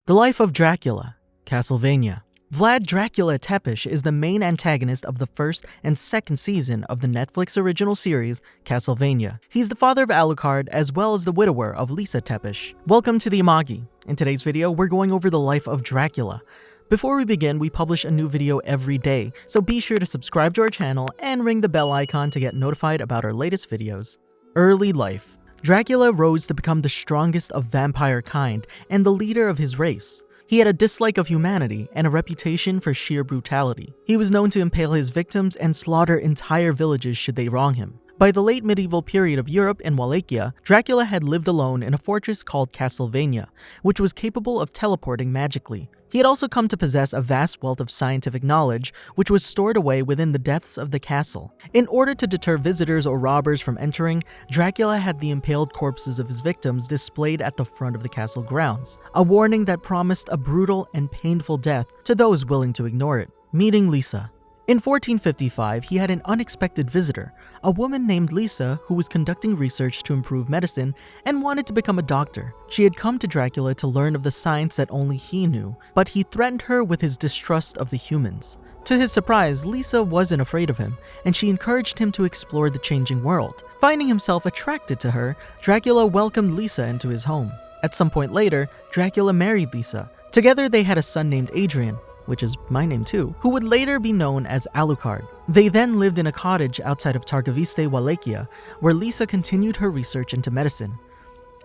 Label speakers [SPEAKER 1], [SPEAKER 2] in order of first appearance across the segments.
[SPEAKER 1] The Life of Dracula, Castlevania. Vlad Dracula Ţepeş is the main antagonist of the first and second season of the Netflix original series, Castlevania. He's the father of Alucard as well as the widower of Lisa Ţepeş. Welcome to the Amagi. In today's video, we're going over the life of Dracula. Before we begin, we publish a new video every day, so be sure to subscribe to our channel and ring the bell icon to get notified about our latest videos. Early life. Dracula rose to become the strongest of vampire kind and the leader of his race. He had a dislike of humanity and a reputation for sheer brutality. He was known to impale his victims and slaughter entire villages should they wrong him. By the late medieval period of Europe and Wallachia, Dracula had lived alone in a fortress called Castlevania, which was capable of teleporting magically. He had also come to possess a vast wealth of scientific knowledge, which was stored away within the depths of the castle. In order to deter visitors or robbers from entering, Dracula had the impaled corpses of his victims displayed at the front of the castle grounds, a warning that promised a brutal and painful death to those willing to ignore it. Meeting Lisa. In 1455, he had an unexpected visitor, a woman named Lisa who was conducting research to improve medicine and wanted to become a doctor. She had come to Dracula to learn of the science that only he knew, but he threatened her with his distrust of the humans. To his surprise, Lisa wasn't afraid of him, and she encouraged him to explore the changing world. Finding himself attracted to her, Dracula welcomed Lisa into his home. At some point later, Dracula married Lisa. Together they had a son named Adrian, which is my name too, who would later be known as Alucard. They then lived in a cottage outside of Targoviste, Wallachia, where Lisa continued her research into medicine.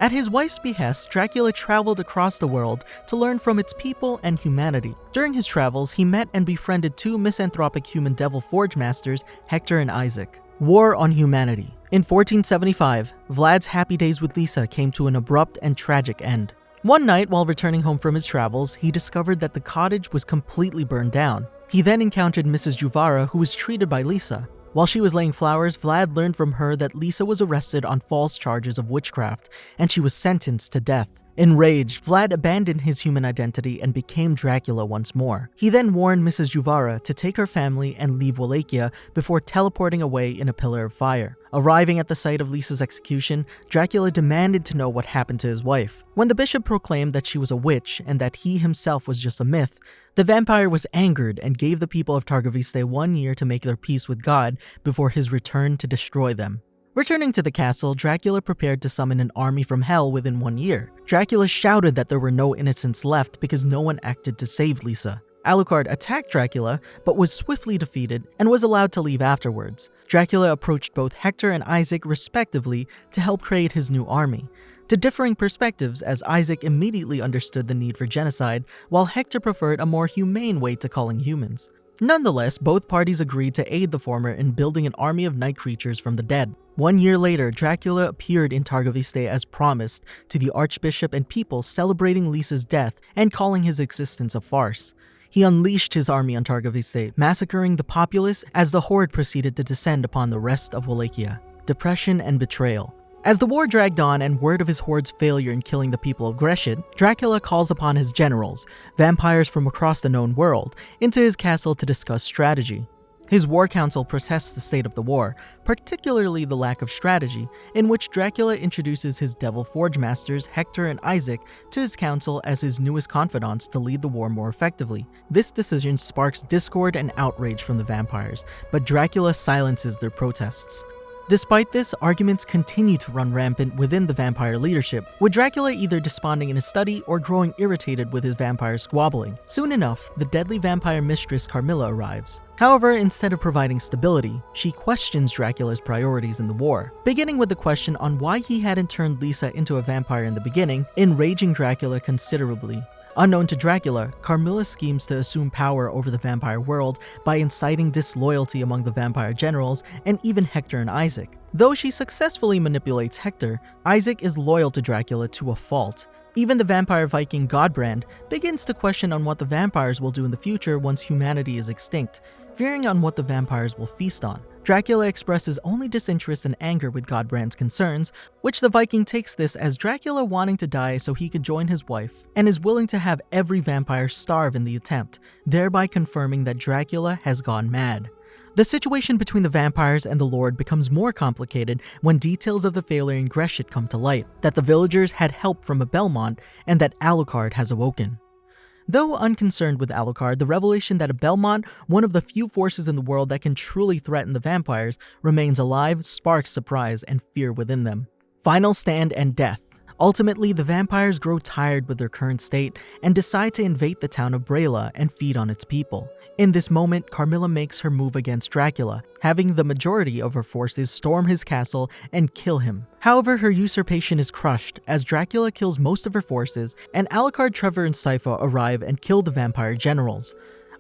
[SPEAKER 1] At his wife's behest, Dracula traveled across the world to learn from its people and humanity. During his travels, he met and befriended two misanthropic human devil forge masters, Hector and Isaac. War on humanity. In 1475, Vlad's happy days with Lisa came to an abrupt and tragic end. One night, while returning home from his travels, he discovered that the cottage was completely burned down. He then encountered Mrs. Juvara, who was treated by Lisa. While she was laying flowers, Vlad learned from her that Lisa was arrested on false charges of witchcraft, and she was sentenced to death. Enraged, Vlad abandoned his human identity and became Dracula once more. He then warned Mrs. Juvara to take her family and leave Wallachia before teleporting away in a pillar of fire. Arriving at the site of Lisa's execution, Dracula demanded to know what happened to his wife. When the bishop proclaimed that she was a witch and that he himself was just a myth, the vampire was angered and gave the people of Targoviste 1 year to make their peace with God before his return to destroy them. Returning to the castle, Dracula prepared to summon an army from hell within 1 year. Dracula shouted that there were no innocents left because no one acted to save Lisa. Alucard attacked Dracula, but was swiftly defeated and was allowed to leave afterwards. Dracula approached both Hector and Isaac respectively to help create his new army. To differing perspectives, as Isaac immediately understood the need for genocide, while Hector preferred a more humane way to culling humans. Nonetheless, both parties agreed to aid the former in building an army of night creatures from the dead. 1 year later, Dracula appeared in Targoviste as promised to the archbishop and people, celebrating Lisa's death and calling his existence a farce. He unleashed his army on Targoviste, massacring the populace as the horde proceeded to descend upon the rest of Wallachia. Depression and betrayal. As the war dragged on and word of his horde's failure in killing the people of Greshid, Dracula calls upon his generals, vampires from across the known world, into his castle to discuss strategy. His war council protests the state of the war, particularly the lack of strategy, in which Dracula introduces his devil forge masters Hector and Isaac to his council as his newest confidants to lead the war more effectively. This decision sparks discord and outrage from the vampires, but Dracula silences their protests. Despite this, arguments continue to run rampant within the vampire leadership, with Dracula either desponding in his study or growing irritated with his vampires squabbling. Soon enough, the deadly vampire mistress Carmilla arrives. However, instead of providing stability, she questions Dracula's priorities in the war, beginning with the question on why he hadn't turned Lisa into a vampire in the beginning, enraging Dracula considerably. Unknown to Dracula, Carmilla schemes to assume power over the vampire world by inciting disloyalty among the vampire generals and even Hector and Isaac. Though she successfully manipulates Hector, Isaac is loyal to Dracula to a fault. Even the vampire Viking Godbrand begins to question on what the vampires will do in the future once humanity is extinct, fearing on what the vampires will feast on. Dracula expresses only disinterest and anger with Godbrand's concerns, which the Viking takes this as Dracula wanting to die so he could join his wife, and is willing to have every vampire starve in the attempt, thereby confirming that Dracula has gone mad. The situation between the vampires and the Lord becomes more complicated when details of the failure in Greshid come to light, that the villagers had help from a Belmont, and that Alucard has awoken. Though unconcerned with Alucard, the revelation that a Belmont, one of the few forces in the world that can truly threaten the vampires, remains alive sparks surprise and fear within them. Final stand and death. Ultimately, the vampires grow tired with their current state and decide to invade the town of Betrayal and feed on its people. In this moment, Carmilla makes her move against Dracula, having the majority of her forces storm his castle and kill him. However, her usurpation is crushed as Dracula kills most of her forces, and Alucard, Trevor, and Sypha arrive and kill the vampire generals.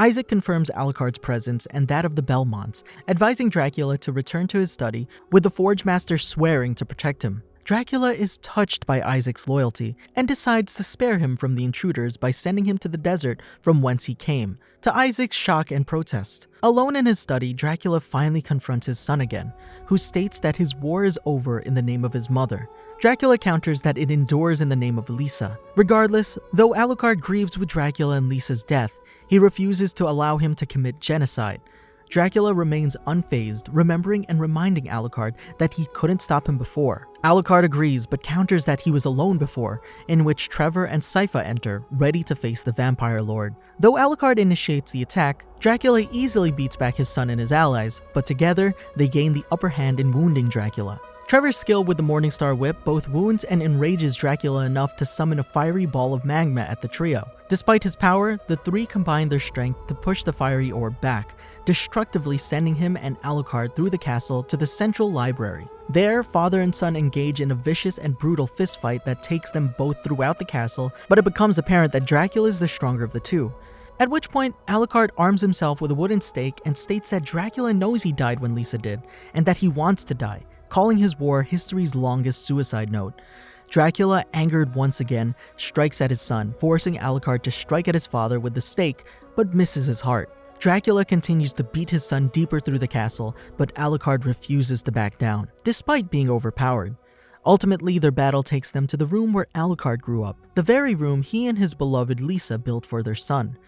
[SPEAKER 1] Isaac confirms Alucard's presence and that of the Belmonts, advising Dracula to return to his study, with the Forge Master swearing to protect him. Dracula is touched by Isaac's loyalty and decides to spare him from the intruders by sending him to the desert from whence he came, to Isaac's shock and protest. Alone in his study, Dracula finally confronts his son again, who states that his war is over in the name of his mother. Dracula counters that it endures in the name of Lisa. Regardless, though Alucard grieves with Dracula and Lisa's death, he refuses to allow him to commit genocide. Dracula remains unfazed, remembering and reminding Alucard that he couldn't stop him before. Alucard agrees, but counters that he was alone before, in which Trevor and Sypha enter, ready to face the Vampire Lord. Though Alucard initiates the attack, Dracula easily beats back his son and his allies, but together, they gain the upper hand in wounding Dracula. Trevor's skill with the Morningstar Whip both wounds and enrages Dracula enough to summon a fiery ball of magma at the trio. Despite his power, the three combine their strength to push the fiery orb back, destructively sending him and Alucard through the castle to the central library. There, father and son engage in a vicious and brutal fistfight that takes them both throughout the castle, but it becomes apparent that Dracula is the stronger of the two. At which point, Alucard arms himself with a wooden stake and states that Dracula knows he died when Lisa did, and that he wants to die, calling his war history's longest suicide note. Dracula, angered once again, strikes at his son, forcing Alucard to strike at his father with the stake, but misses his heart. Dracula continues to beat his son deeper through the castle, but Alucard refuses to back down, despite being overpowered. Ultimately, their battle takes them to the room where Alucard grew up, the very room he and his beloved Lisa built for their son.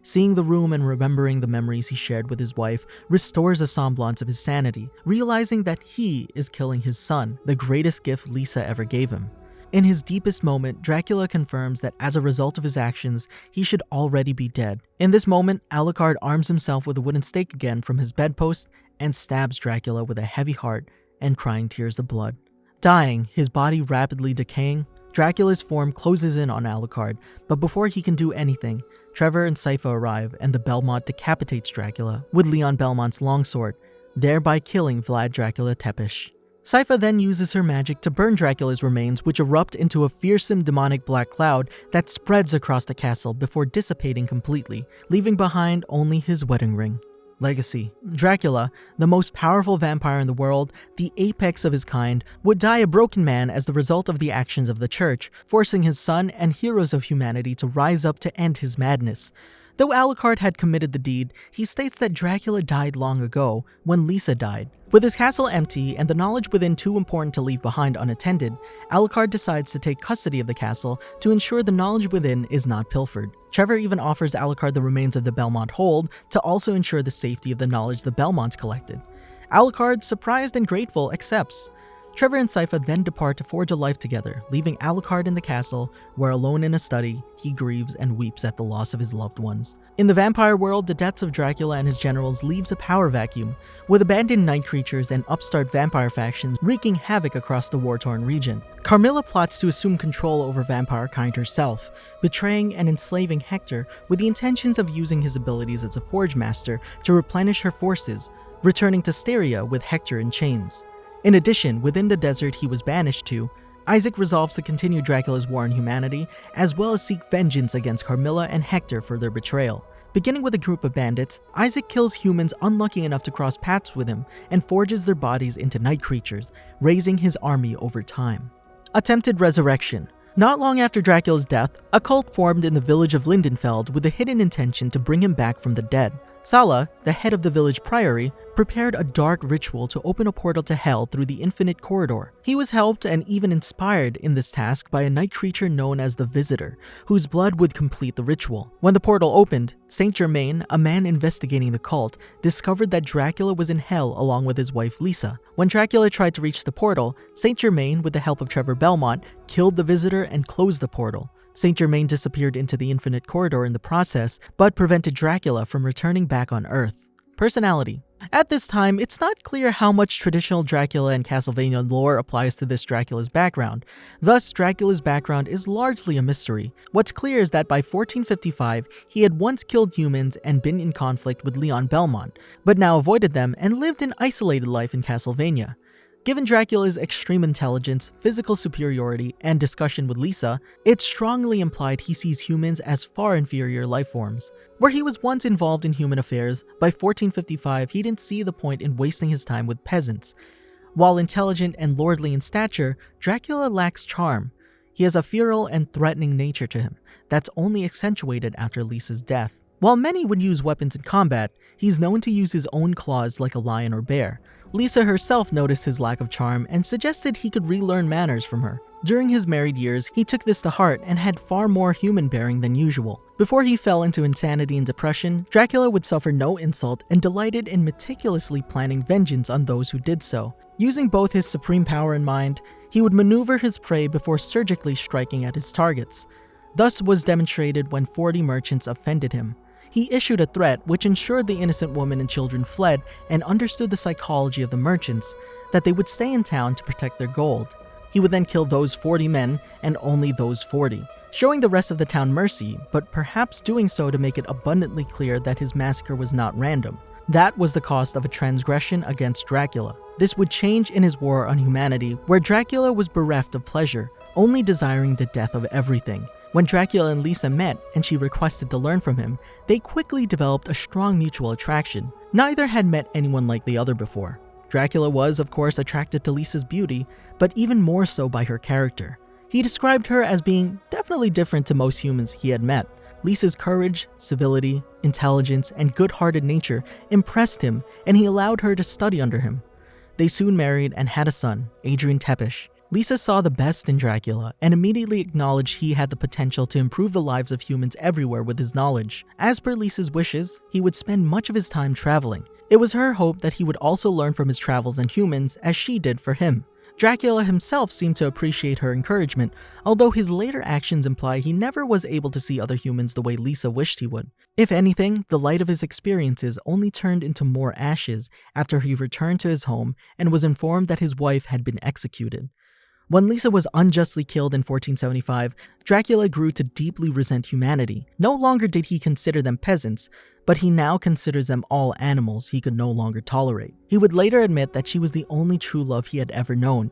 [SPEAKER 1] Seeing the room and remembering the memories he shared with his wife restores a semblance of his sanity, realizing that he is killing his son, the greatest gift Lisa ever gave him. In his deepest moment, Dracula confirms that as a result of his actions, he should already be dead. In this moment, Alucard arms himself with a wooden stake again from his bedpost and stabs Dracula with a heavy heart and crying tears of blood. Dying, his body rapidly decaying, Dracula's form closes in on Alucard, but before he can do anything, Trevor and Sypha arrive and the Belmont decapitates Dracula with Leon Belmont's longsword, thereby killing Vlad Dracula Ţepeş. Sypha then uses her magic to burn Dracula's remains, which erupt into a fearsome demonic black cloud that spreads across the castle before dissipating completely, leaving behind only his wedding ring. Legacy. Dracula, the most powerful vampire in the world, the apex of his kind, would die a broken man as the result of the actions of the church, forcing his son and heroes of humanity to rise up to end his madness. Though Alucard had committed the deed, he states that Dracula died long ago, when Lisa died. With his castle empty and the knowledge within too important to leave behind unattended, Alucard decides to take custody of the castle to ensure the knowledge within is not pilfered. Trevor even offers Alucard the remains of the Belmont hold to also ensure the safety of the knowledge the Belmonts collected. Alucard, surprised and grateful, accepts. Trevor and Sypha then depart to forge a life together, leaving Alucard in the castle, where alone in a study, he grieves and weeps at the loss of his loved ones. In the vampire world, the deaths of Dracula and his generals leaves a power vacuum, with abandoned night creatures and upstart vampire factions wreaking havoc across the war-torn region. Carmilla plots to assume control over vampire kind herself, betraying and enslaving Hector with the intentions of using his abilities as a forge master to replenish her forces, returning to Styria with Hector in chains. In addition, within the desert he was banished to, Isaac resolves to continue Dracula's war on humanity, as well as seek vengeance against Carmilla and Hector for their betrayal. Beginning with a group of bandits, Isaac kills humans unlucky enough to cross paths with him and forges their bodies into night creatures, raising his army over time. Attempted resurrection. Not long after Dracula's death, a cult formed in the village of Lindenfeld with the hidden intention to bring him back from the dead. Sala, the head of the village priory, prepared a dark ritual to open a portal to hell through the infinite corridor. He was helped and even inspired in this task by a night creature known as the Visitor, whose blood would complete the ritual. When the portal opened, Saint Germain, a man investigating the cult, discovered that Dracula was in hell along with his wife Lisa. When Dracula tried to reach the portal, Saint Germain, with the help of Trevor Belmont, killed the Visitor and closed the portal. Saint Germain disappeared into the infinite corridor in the process, but prevented Dracula from returning back on Earth. Personality. At this time, it's not clear how much traditional Dracula and Castlevania lore applies to this Dracula's background. Thus, Dracula's background is largely a mystery. What's clear is that by 1455, he had once killed humans and been in conflict with Leon Belmont, but now avoided them and lived an isolated life in Castlevania. Given Dracula's extreme intelligence, physical superiority, and discussion with Lisa, it's strongly implied he sees humans as far inferior life forms. Where he was once involved in human affairs, by 1455 he didn't see the point in wasting his time with peasants. While intelligent and lordly in stature, Dracula lacks charm. He has a feral and threatening nature to him that's only accentuated after Lisa's death. While many would use weapons in combat, he's known to use his own claws like a lion or bear. Lisa herself noticed his lack of charm and suggested he could relearn manners from her. During his married years, he took this to heart and had far more human bearing than usual. Before he fell into insanity and depression, Dracula would suffer no insult and delighted in meticulously planning vengeance on those who did so. Using both his supreme power in mind, he would maneuver his prey before surgically striking at his targets. Thus was demonstrated when 40 merchants offended him. He issued a threat which ensured the innocent women and children fled and understood the psychology of the merchants, that they would stay in town to protect their gold. He would then kill those 40 men and only those 40, showing the rest of the town mercy, but perhaps doing so to make it abundantly clear that his massacre was not random. That was the cost of a transgression against Dracula. This would change in his war on humanity, where Dracula was bereft of pleasure, only desiring the death of everything. When Dracula and Lisa met and she requested to learn from him, they quickly developed a strong mutual attraction. Neither had met anyone like the other before. Dracula was, of course, attracted to Lisa's beauty, but even more so by her character. He described her as being definitely different to most humans he had met. Lisa's courage, civility, intelligence, and good-hearted nature impressed him, and he allowed her to study under him. They soon married and had a son, Adrian Ţepeş. Lisa saw the best in Dracula and immediately acknowledged he had the potential to improve the lives of humans everywhere with his knowledge. As per Lisa's wishes, he would spend much of his time traveling. It was her hope that he would also learn from his travels and humans as she did for him. Dracula himself seemed to appreciate her encouragement, although his later actions imply he never was able to see other humans the way Lisa wished he would. If anything, the light of his experiences only turned into more ashes after he returned to his home and was informed that his wife had been executed. When Lisa was unjustly killed in 1475, Dracula grew to deeply resent humanity. No longer did he consider them peasants, but he now considers them all animals he could no longer tolerate. He would later admit that she was the only true love he had ever known.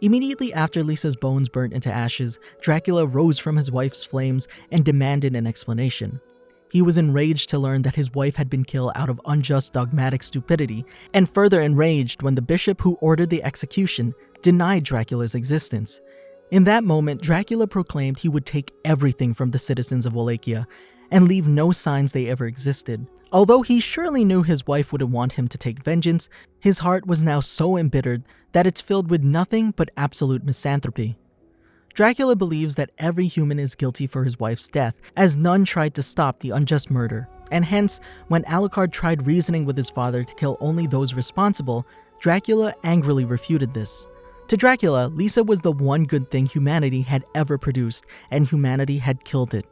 [SPEAKER 1] Immediately after Lisa's bones burnt into ashes, Dracula rose from his wife's flames and demanded an explanation. He was enraged to learn that his wife had been killed out of unjust dogmatic stupidity, and further enraged when the bishop who ordered the execution denied Dracula's existence. In that moment, Dracula proclaimed he would take everything from the citizens of Wallachia and leave no signs they ever existed. Although he surely knew his wife wouldn't want him to take vengeance, his heart was now so embittered that it's filled with nothing but absolute misanthropy. Dracula believes that every human is guilty for his wife's death, as none tried to stop the unjust murder, and hence, when Alucard tried reasoning with his father to kill only those responsible, Dracula angrily refuted this. To Dracula, Lisa was the one good thing humanity had ever produced, and humanity had killed it.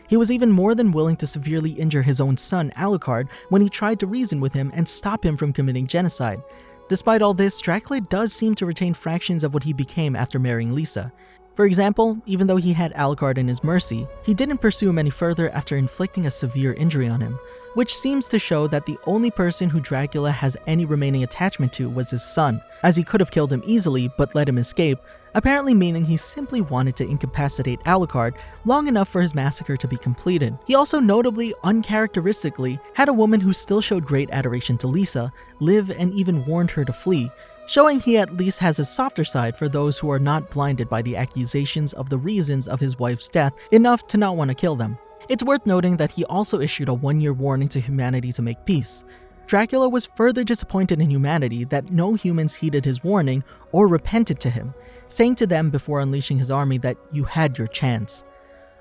[SPEAKER 1] He was even more than willing to severely injure his own son, Alucard, when he tried to reason with him and stop him from committing genocide. Despite all this, Dracula does seem to retain fractions of what he became after marrying Lisa. For example, even though he had Alucard in his mercy, he didn't pursue him any further after inflicting a severe injury on him, which seems to show that the only person who Dracula has any remaining attachment to was his son, as he could have killed him easily but let him escape, apparently meaning he simply wanted to incapacitate Alucard long enough for his massacre to be completed. He also notably, uncharacteristically, had a woman who still showed great adoration to Lisa live and even warned her to flee, showing he at least has a softer side for those who are not blinded by the accusations of the reasons of his wife's death enough to not want to kill them. It's worth noting that he also issued a one-year warning to humanity to make peace. Dracula was further disappointed in humanity that no humans heeded his warning or repented to him, saying to them before unleashing his army that you had your chance.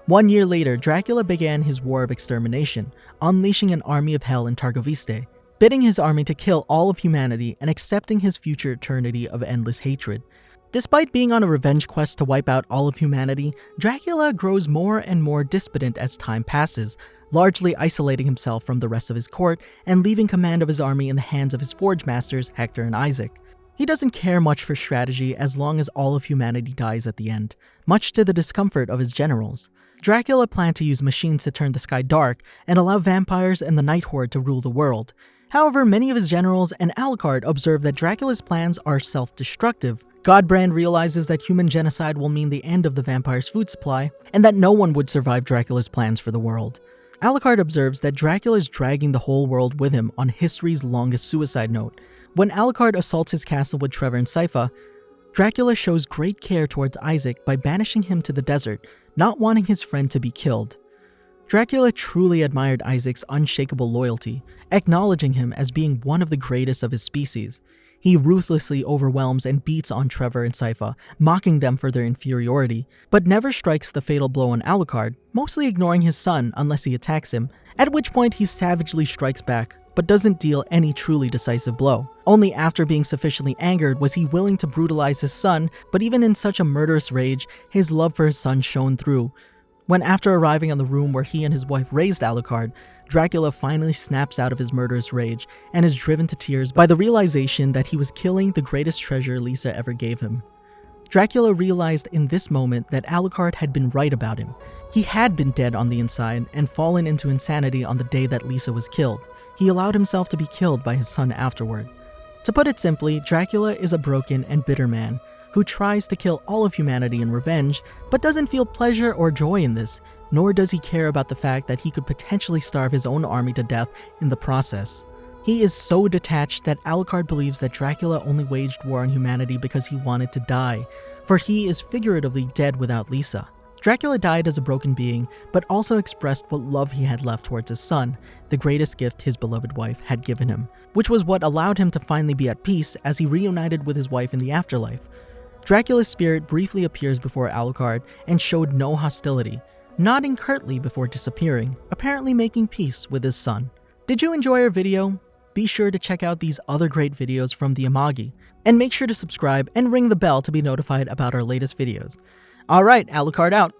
[SPEAKER 1] 1 year later, Dracula began his war of extermination, unleashing an army of hell in Targoviste, bidding his army to kill all of humanity and accepting his future eternity of endless hatred. Despite being on a revenge quest to wipe out all of humanity, Dracula grows more and more despotent as time passes, largely isolating himself from the rest of his court and leaving command of his army in the hands of his forge masters Hector and Isaac. He doesn't care much for strategy as long as all of humanity dies at the end, much to the discomfort of his generals. Dracula planned to use machines to turn the sky dark and allow vampires and the Night Horde to rule the world. However, many of his generals and Alucard observe that Dracula's plans are self-destructive. Godbrand realizes that human genocide will mean the end of the vampire's food supply, and that no one would survive Dracula's plans for the world. Alucard observes that Dracula is dragging the whole world with him on history's longest suicide note. When Alucard assaults his castle with Trevor and Sypha, Dracula shows great care towards Isaac by banishing him to the desert, not wanting his friend to be killed. Dracula truly admired Isaac's unshakable loyalty, acknowledging him as being one of the greatest of his species. He ruthlessly overwhelms and beats on Trevor and Sypha, mocking them for their inferiority, but never strikes the fatal blow on Alucard, mostly ignoring his son unless he attacks him, at which point he savagely strikes back, but doesn't deal any truly decisive blow. Only after being sufficiently angered was he willing to brutalize his son, but even in such a murderous rage, his love for his son shone through. When after arriving on the room where he and his wife raised Alucard, Dracula finally snaps out of his murderous rage and is driven to tears by the realization that he was killing the greatest treasure Lisa ever gave him. Dracula realized in this moment that Alucard had been right about him. He had been dead on the inside and fallen into insanity on the day that Lisa was killed. He allowed himself to be killed by his son afterward. To put it simply, Dracula is a broken and bitter man who tries to kill all of humanity in revenge, but doesn't feel pleasure or joy in this, nor does he care about the fact that he could potentially starve his own army to death in the process. He is so detached that Alucard believes that Dracula only waged war on humanity because he wanted to die, for he is figuratively dead without Lisa. Dracula died as a broken being, but also expressed what love he had left towards his son, the greatest gift his beloved wife had given him, which was what allowed him to finally be at peace as he reunited with his wife in the afterlife. Dracula's spirit briefly appears before Alucard and showed no hostility, nodding curtly before disappearing, apparently making peace with his son. Did you enjoy our video? Be sure to check out these other great videos from the Amagi, and make sure to subscribe and ring the bell to be notified about our latest videos. Alright, Alucard out!